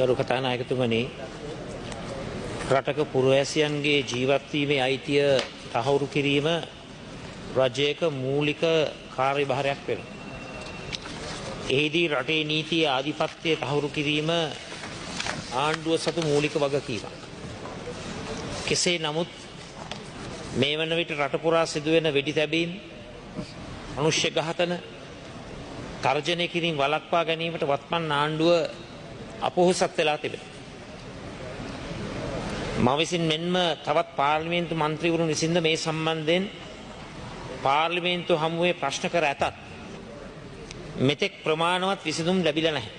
ගරු කතානායකතුමනි, රටක පුරවැසියන්ගේ ජීවත් වීමේ අයිතිය තහවුරු කිරීම රජයක මූලික කාර්යභාරයක් වෙනවා. එහිදී රටේ නීතිය ආධිපත්‍යය තහවුරු කිරීම ආණ්ඩුව සතු මූලික වගකීමක්. කෙසේ නමුත් මේ වන විට රට පුරා සිදුවෙන වෙඩි තැබීම්, මනුෂ්‍ය ඝාතන, තර්ජනය කිරීම වළක්වා ගැනීමට වත්මන් ආණ්ඩුව අපොහොසත් වෙලා තිබෙනවා. මා විසින් මෙන්ම තවත් පාර්ලිමේන්තු මන්ත්‍රීවරුන් විසින්ද මේ සම්බන්ධයෙන් පාර්ලිමේන්තු හමුවේ ප්‍රශ්න කර ඇතත් මෙතෙක් ප්‍රමාණවත් විසඳුම් ලැබිලා නැහැ.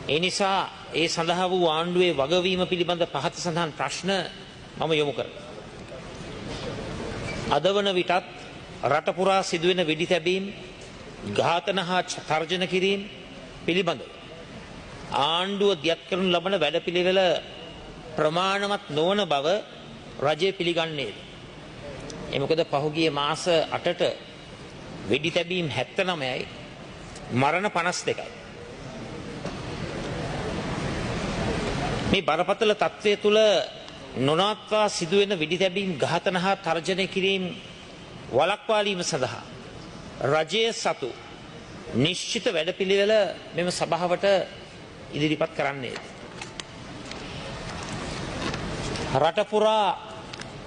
ඒ නිසා ඒ සඳහා වූ ආණ්ඩුවේ වගවීම පිළිබඳ පහත සඳහන් ප්‍රශ්න මම යොමු කරනවා. අද වන විටත් රට පුරා සිදුවෙන වෙඩි තැබීම්, ඝාතන හා තර්ජන කිරීම පිළිබඳව ආණ්ඩුව දියත් කරනු ලබන වැඩපිළිවෙල ප්‍රමාණවත් නොවන බව රජය පිළිගන්නේද? ඒ මොකද පහුගිය මාස 8ට වෙඩි තැබීම් 79යි, මරණ 52යි. මේ බරපතල තත්ත්වය තුළ නොනවත්වා සිදුවෙන වෙඩි තැබීම්, ඝාතන හා තර්ජනය කිරීම වළක්වාලීම සඳහා රජය සතු නිශ්චිත වැඩපිළිවෙල මෙම සභාවට ඉදිරිපත් කරන්නේ. රට පුරා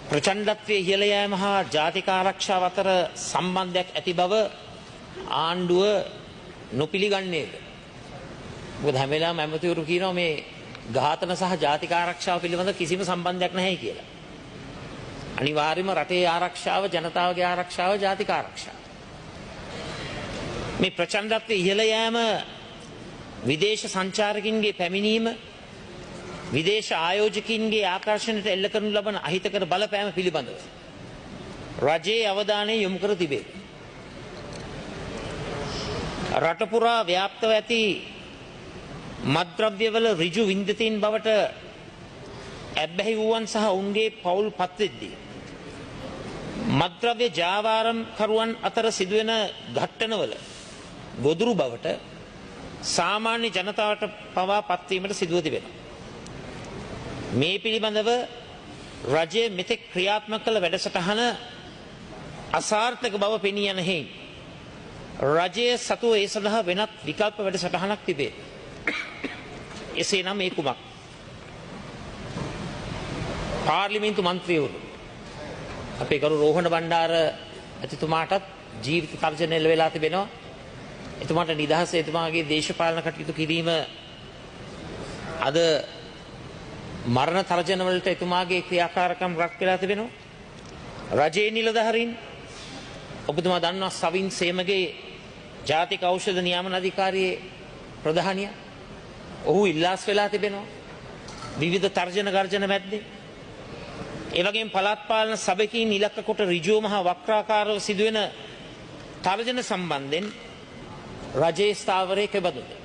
ප්‍රචණ්ඩත්වයේ ඉහළ යෑම හා ජාතික ආරක්ෂාව අතර සම්බන්ධයක් ඇති බව ආණ්ඩුව නොපිළිගන්නේද? මොකද හැම වෙලාවෙම ඇමතිවරු කියනවා මේ ඝාතන සහ ජාතික ආරක්ෂාව පිළිබඳ කිසිම සම්බන්ධයක් නැහැ කියලා. අනිවාර්යයෙන්ම රටේ ආරක්ෂාව, ජනතාවගේ ආරක්ෂාව, ජාතික ආරක්ෂාව. මේ ප්‍රචණ්ඩත්වයේ ඉහළ යෑම, විදේශ සංචාරකින්ගේ පැමිණීම, විදේශ ආයෝජකින්ගේ ආකර්ෂණයට එල්ල කරනු ලබන අහිතකර බලපෑම පිළිබඳව රජයේ අවධානය යොමු කර තිබේ. රට පුරා ව්‍යාප්තව ඇති මත්ද්‍රව්‍යවල ඍජු වින්දිතීන් බවට ඇබ්බැහි වූවන් සහ උන්ගේ පවුල් පත්වෙද්දී මත්ද්‍රව්‍ය ජාවාරම්කරුවන් අතර සිදුවෙන ඝට්ටනවල ගොදුරු බවට සාමාන්‍ය ජනතාවට පවා පත්වීමට සිදුව තිබෙනවා. මේ පිළිබඳව රජය මෙතෙක් ක්‍රියාත්මක කළ වැඩසටහන අසාර්ථක බව පෙනී යන හේයින් රජය සතුව ඒ සඳහා වෙනත් විකල්ප වැඩසටහනක් තිබේ. එසේනම් ඒ කුමක්? පාර්ලිමේන්තු මන්ත්‍රීවරු අපේ ගරු රෝහණ බණ්ඩාර ඇතිතුමාටත් ජීවිත තර්ජනය එල්ල වෙලා තිබෙනවා. එතුමාට නිදහස, එතුමාගේ දේශපාලන කටයුතු කිරීම අද මරණ තර්ජන වලට එතුමාගේ ක්‍රියාකාරකම් රැක් වෙලා තිබෙනවා. රජයේ නිලධාරීන්, ඔබතුමා දන්නවා සවින් සේමගේ ජාතික ඖෂධ නියාමන අධිකාරියේ ප්‍රධානියා, ඔහු ඉල්ලාස් වෙලා තිබෙනවා විවිධ තර්ජන ගර්ජන මැද්දේ. ඒ වගේම පළාත් පාලන සභ්‍යකින් ඉලක්ක කොට ඍජුවම හා වක්‍රාකාරව සිදුවෙන තර්ජන සම්බන්ධයෙන් රජයේ ස්ථාවරයේ කෙබඳුද?